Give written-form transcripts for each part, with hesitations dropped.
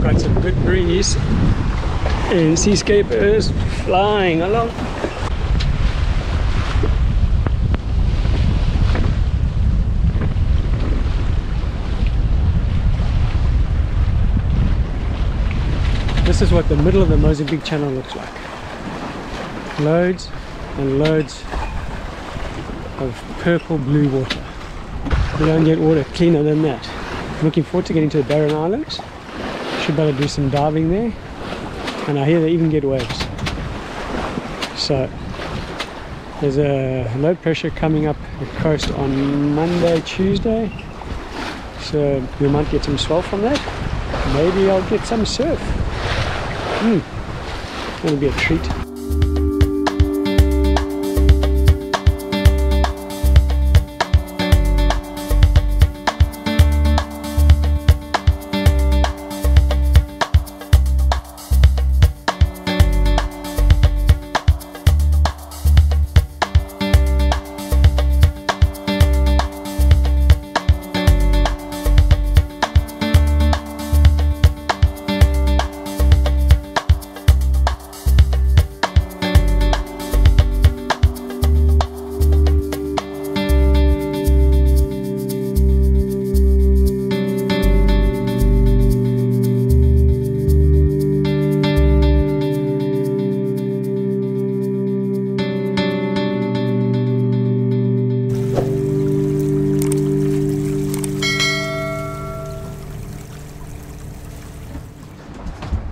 Got some good breeze and SeaScape is flying along. This is what the middle of the Mozambique Channel looks like. Loads and loads of purple blue water. You don't get water cleaner than that. Looking forward to getting to the Barren Islands. Should be able to do some diving there. And I hear they even get waves. So there's a low pressure coming up the coast on Monday, Tuesday. So we might get some swell from that. Maybe I'll get some surf. That'll be a treat.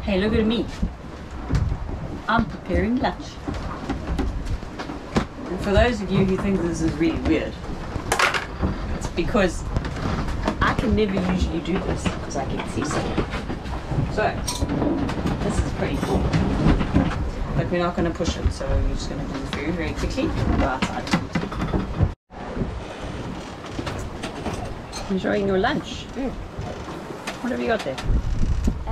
Hey, look at me. I'm preparing lunch. And for those of you who think this is really weird, it's because I can never usually do this because I get seasick. So, this is pretty cool. But we're not going to push it, so we're just going to do this very, very quickly and go outside. Enjoying your lunch? What have you got there?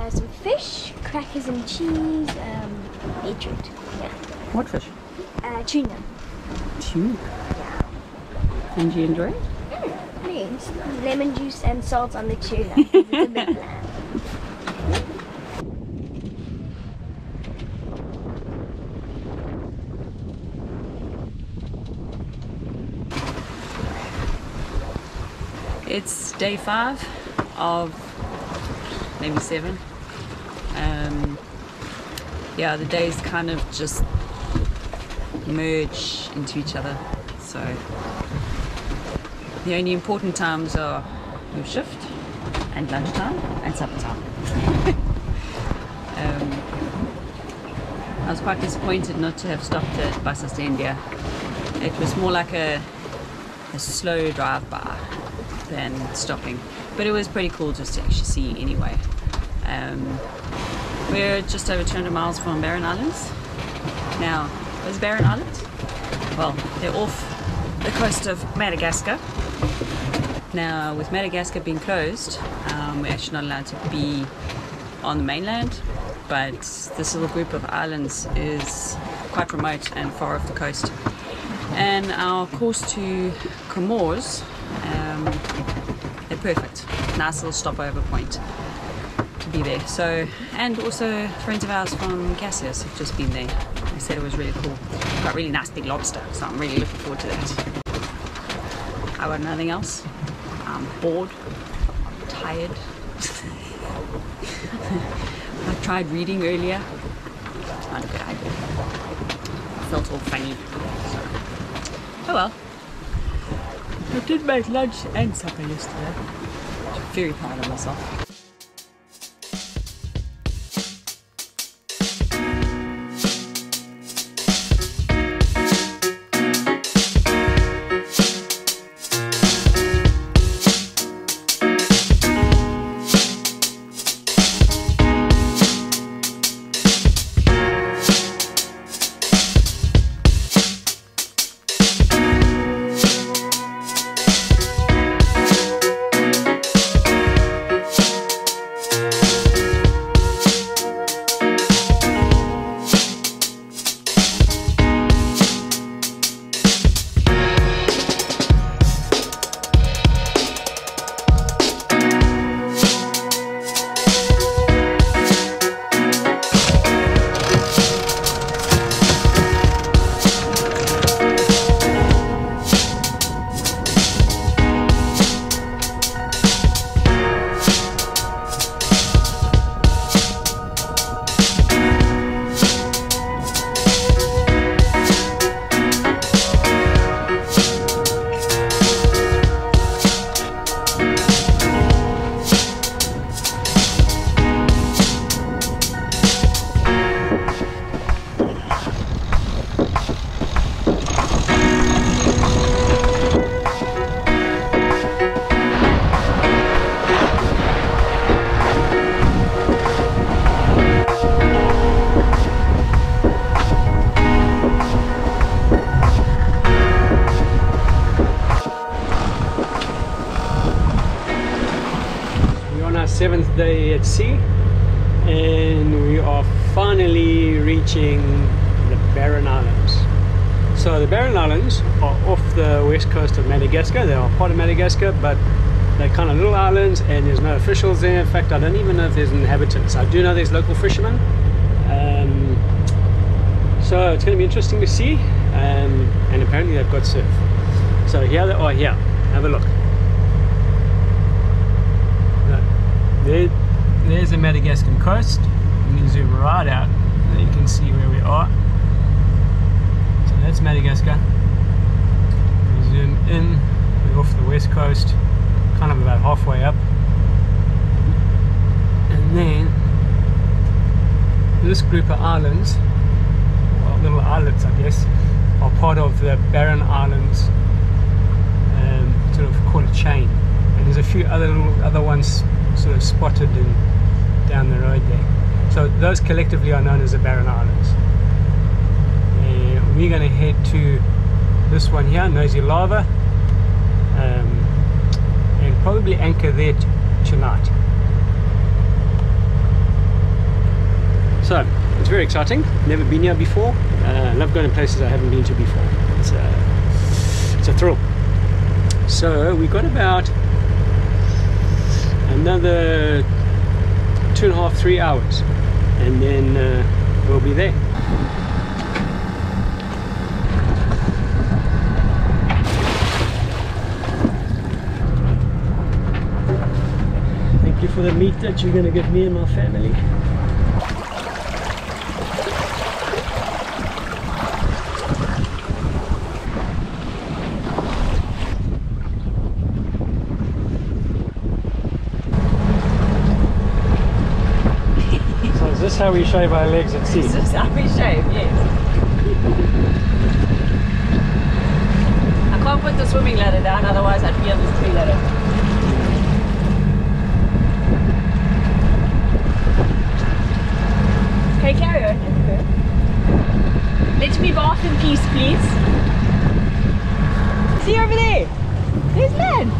Some fish, crackers and cheese, beetroot. Yeah. What fish? Tuna. Tuna? And do you enjoy it? Please. Lemon juice and salt on the tuna. It's a big lamb. It's day 5 of maybe 7. Yeah, the days kind of just merge into each other. So the only important times are your shift and lunchtime and supper time. I was quite disappointed not to have stopped at Bassas da India. It was more like a slow drive-by than stopping, but it was pretty cool just to actually see anyway. We're just over 200 miles from Barren Islands. Now, where's Barren Islands? Well, they're off the coast of Madagascar. Now, with Madagascar being closed, we're actually not allowed to be on the mainland, but this little group of islands is quite remote and far off the coast. And our course to Comores, they're perfect. Nice little stopover point to be there. So, and also friends of ours from Cassius have just been there. They said it was really cool. Got really nice big lobster, so I'm really looking forward to that. I got nothing else. I'm bored, tired. I tried reading earlier. It's not a good idea. I felt all funny. So, oh well. I did make lunch and supper yesterday. I'm very proud of myself. at sea, and we are finally reaching the Barren Islands. So the Barren Islands are off the west coast of Madagascar. They are part of Madagascar, but they're kind of little islands and there's no officials there. In fact, I don't even know if there's inhabitants. I do know there's local fishermen. So it's going to be interesting to see, and apparently they've got surf. So here they are here. Have a look. There's the Madagascan coast. Let me zoom right out so you can see where we are. So that's Madagascar. We zoom in, we're off the west coast, kind of about halfway up. And then this group of islands, well, little islets I guess, are part of the Barren Islands, sort of called a chain. And there's a few other ones sort of spotted down the road there. So those collectively are known as the Barren Islands. And we're going to head to this one here, Nosy Lava, and probably anchor there tonight. So it's very exciting. Never been here before. I love going to places I haven't been to before. It's a thrill. So we got about another 2.5–3 hours, and then we'll be there. Thank you for the meat that you're going to give me and my family. Is this how we shave our legs at sea? This is how we shave, yes. I can't put the swimming ladder down, otherwise I'd be on this tree ladder. Okay, carry on. Let me bath in peace, please. See over there? There's land.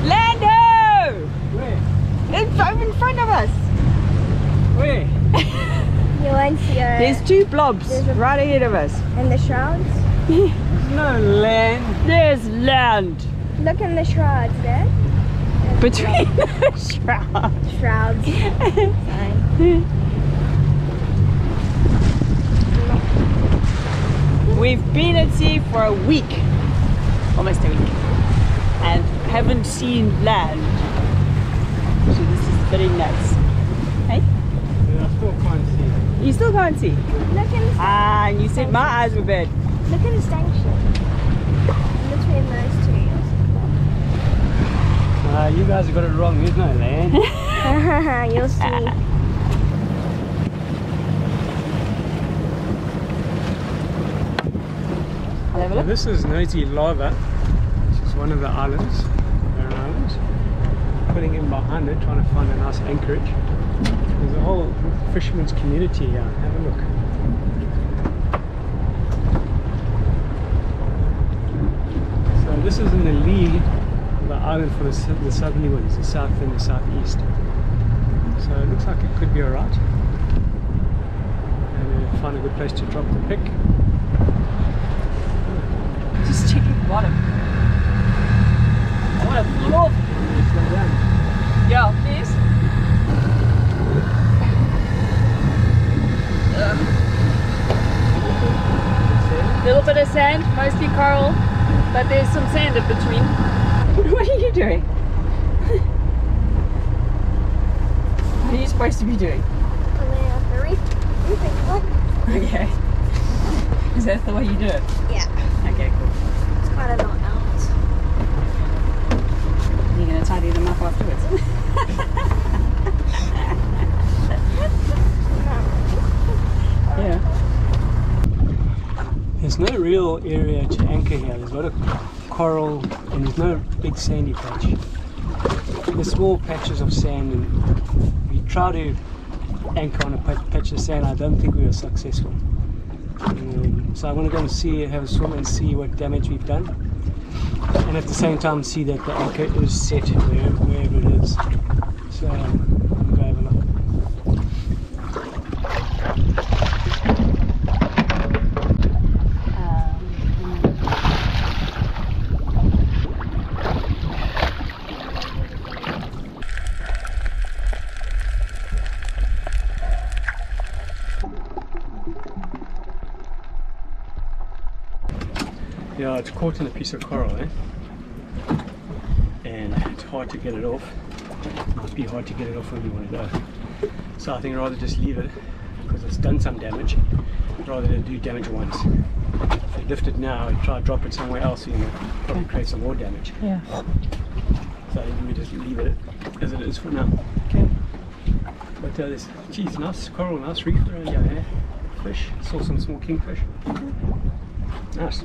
Lando! Where? In front of us. Where? You won't see her. There's two blobs right ahead of us. And the shrouds? There's no land. There's land. Look in the shrouds there. Between the shrouds. Shrouds. Fine. We've been at sea for a week. Almost a week. And haven't seen land. So this is very nice. Hey? Yeah, I still can't see. You still can't see? Look in the Ah, you said my eyes were bad. Look at the stanchion. Between those two. You guys have got it wrong. There's no land. You'll see. Now, this is Nosy Lava, which is one of the islands, Barren Islands. Putting in behind it, trying to find a nice anchorage. There's a whole fisherman's community here. Have a look. So this is in the lead of the island for the southerly winds, the south and the southeast. So it looks like it could be alright. And we'll find a good place to drop the pick. Just checking the bottom. I want to pull off. Yeah, please. Little bit of sand, mostly coral, but there's some sand in between. What are you doing? What are you supposed to be doing? Okay. Is that the way you do it? Yeah. Okay, cool. It's quite a lot out. You're going to tidy them up afterwards. Yeah. There's no real area to anchor here. There's a lot of coral and there's no big sandy patch. There's small patches of sand, and we try to anchor on a patch of sand. I don't think we were successful. So I want to go and have a swim and see what damage we've done. and at the same time see that the anchor is set wherever it is. So I'll go have a look. Yeah, it's caught in a piece of coral, and it's hard to get it off. It must be hard to get it off when you want to go. So I think I'd rather just leave it, because it's done some damage, rather than do damage once. If you lift it now and try to drop it somewhere else, you know, probably create some more damage. Yeah. So I think we just leave it as it is for now. Okay. But there's, geez, nice coral, nice reef around here, Fish, saw some small kingfish. Nice.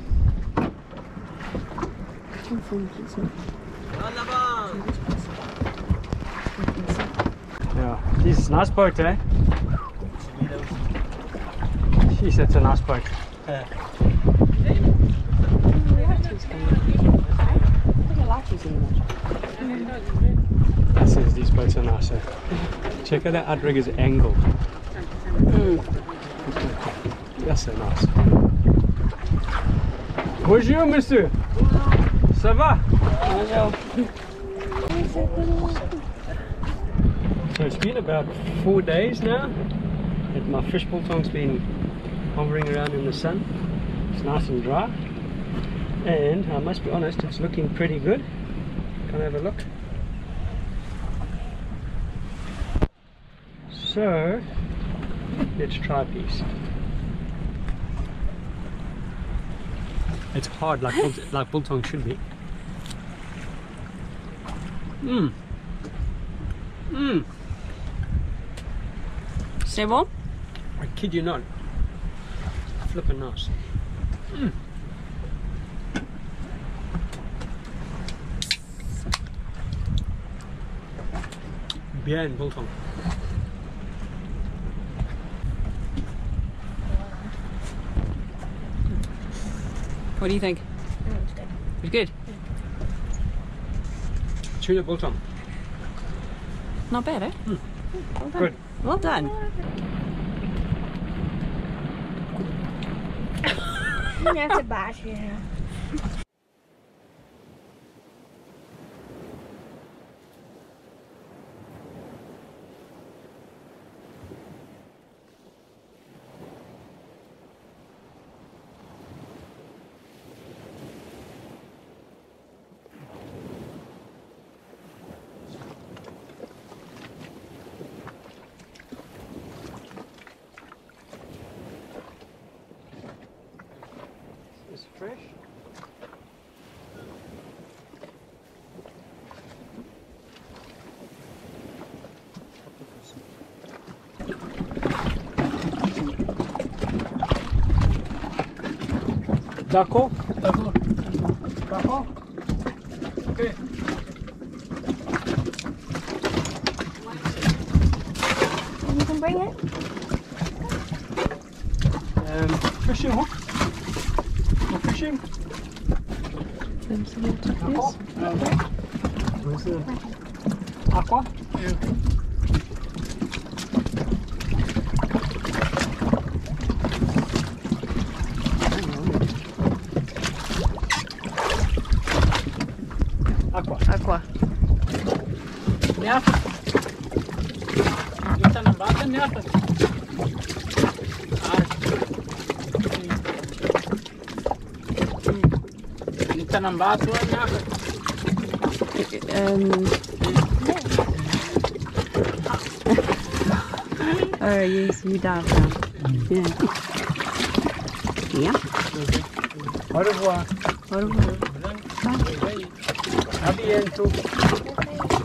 Yeah, this is a nice boat, eh? Jeez, that's a nice boat. That says these boats are nice, eh? Check out that outrigger is angled. That's so nice. Bonjour, monsieur. Ça va? So it's been about 4 days now that my fish biltong's been hovering around in the sun. It's nice and dry, and I must be honest, it's looking pretty good. Can I have a look? So let's try a piece. It's hard, like biltong should be. Stay warm? I kid you not. Flippin' nice. Beer and biltong. What do you think? It's good. Tuna biltong. Not bad, eh? Well done. Good. Well done. That's a bash, yeah. It's fresh. D'accord? D'accord. D'accord? Okay. You can bring it. Fishing hook. For fishing. D'accord? Where's the aqua? Yeah. Aqua. Nerven. Ligt aan een waternerven. Ligt aan een waternerven. Oh, yes, you dive down. Yeah. Yeah. Au revoir. Au revoir. À bientôt.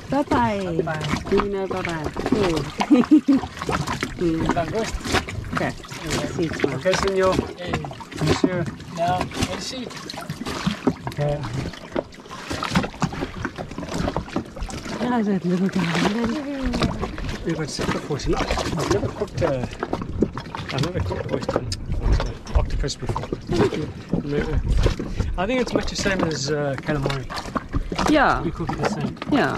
Bye bye. You know, bye bye. Okay. See you tomorrow. Okay, senor. Monsieur. Now, merci. Okay. How's that little guy? We've got separate portion. I've never cooked oyster, octopus fish before. I think it's much the same as calamari. Yeah. We cook it the same. Yeah.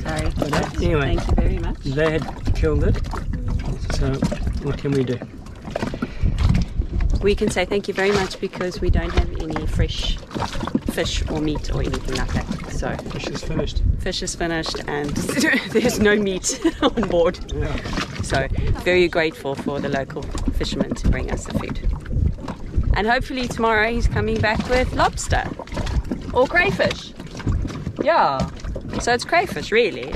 Sorry. But anyway, thank you very much. they had killed it. So what can we do? We can say thank you very much because we don't have any fresh fish or meat or anything like that. So Fish is finished. fish is finished and there's no meat on board. Yeah. So very grateful for the local fishermen to bring us the food. And hopefully tomorrow he's coming back with lobster or crayfish. Yeah. So it's crayfish really.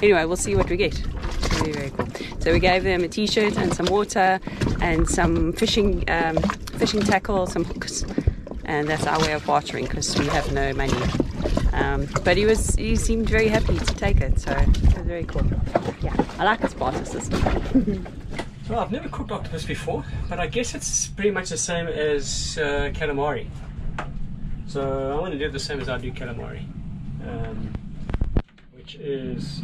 Anyway, we'll see what we get. Very, very cool. So we gave them a t-shirt and some water and some fishing tackle, some hooks, and that's our way of bartering because we have no money. But he seemed very happy to take it, so it was very cool. Yeah, I like this barter system. Well, I've never cooked octopus before, but I guess it's pretty much the same as calamari. So I want to do it the same as I do calamari, which is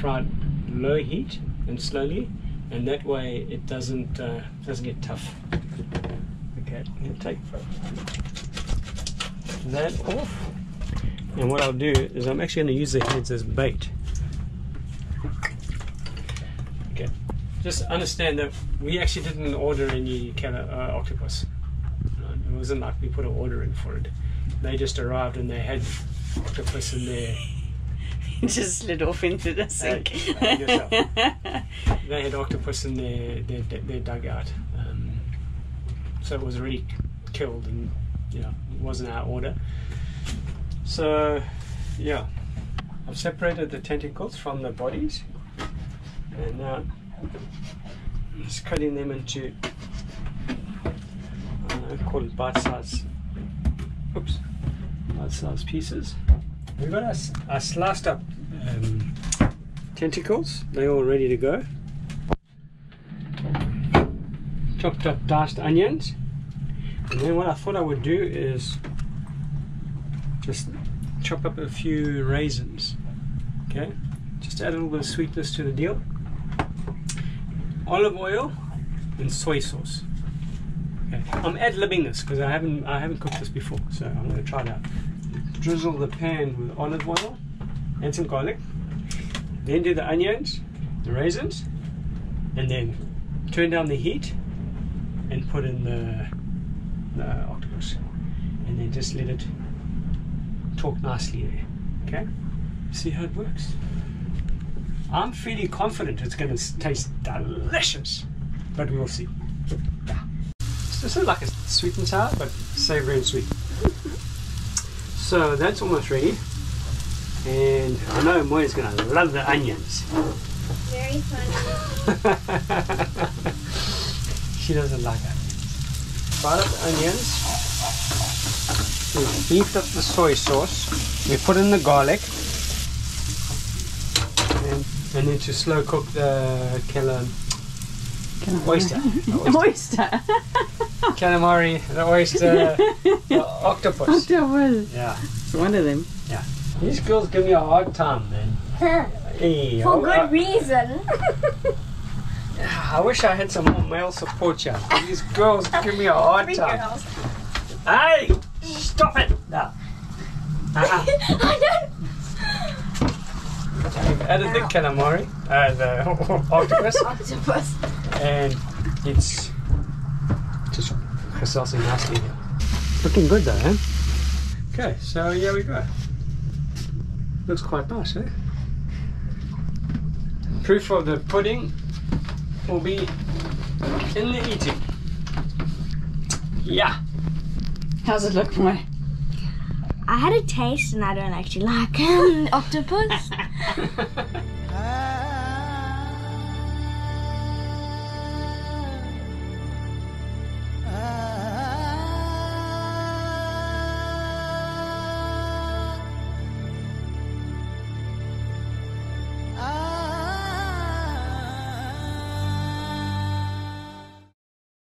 fried low heat and slowly, and that way it doesn't get tough. Okay, I'm going to take that off, and what I'll do is I'm actually going to use the heads as bait. Okay, just understand that we actually didn't order any octopus. It wasn't like we put an order in for it. They just arrived and they had octopus in there. Just slid off into the sink. They had octopus in their dugout, so it was already killed, and it wasn't our order. So yeah, I've separated the tentacles from the bodies, and now I'm just cutting them into, I call it bite-sized pieces. We've got our sliced up tentacles, they're all ready to go. Chopped up diced onions, and then what I thought I would do is just chop up a few raisins, okay, just to add a little bit of sweetness to the deal. Olive oil and soy sauce. Okay. I'm ad-libbing this because I haven't cooked this before, so I'm going to try it out. Drizzle the pan with olive oil and some garlic, then do the onions, the raisins, and then turn down the heat and put in the octopus, and then just let it talk nicely there. Okay, see how it works. I'm fairly confident it's going to taste delicious, but we will see. It's sort of like a sweet and sour, but savory and sweet. So that's almost ready, and I know Moya's going to love the onions. Very funny. She doesn't like onions. Fried up the onions, we've beefed up the soy sauce, we put in the garlic, and then to slow cook the oyster. Oyster. Calamari, the oyster, the octopus. Octopus. Yeah. It's one of them. Yeah. These girls give me a hard time, man. Hey, For good reason. I wish I had some more male support here. These girls give me a hard Three time. girls. Hey, stop it! No. I We've added the calamari, the octopus, Octopus. and it's just geselsing nicely here. Looking good though, eh? Okay, so here we go. Looks quite nice, eh? Proof of the pudding will be in the eating. Yeah. How's it look, Moy? I had a taste and I don't actually like octopus.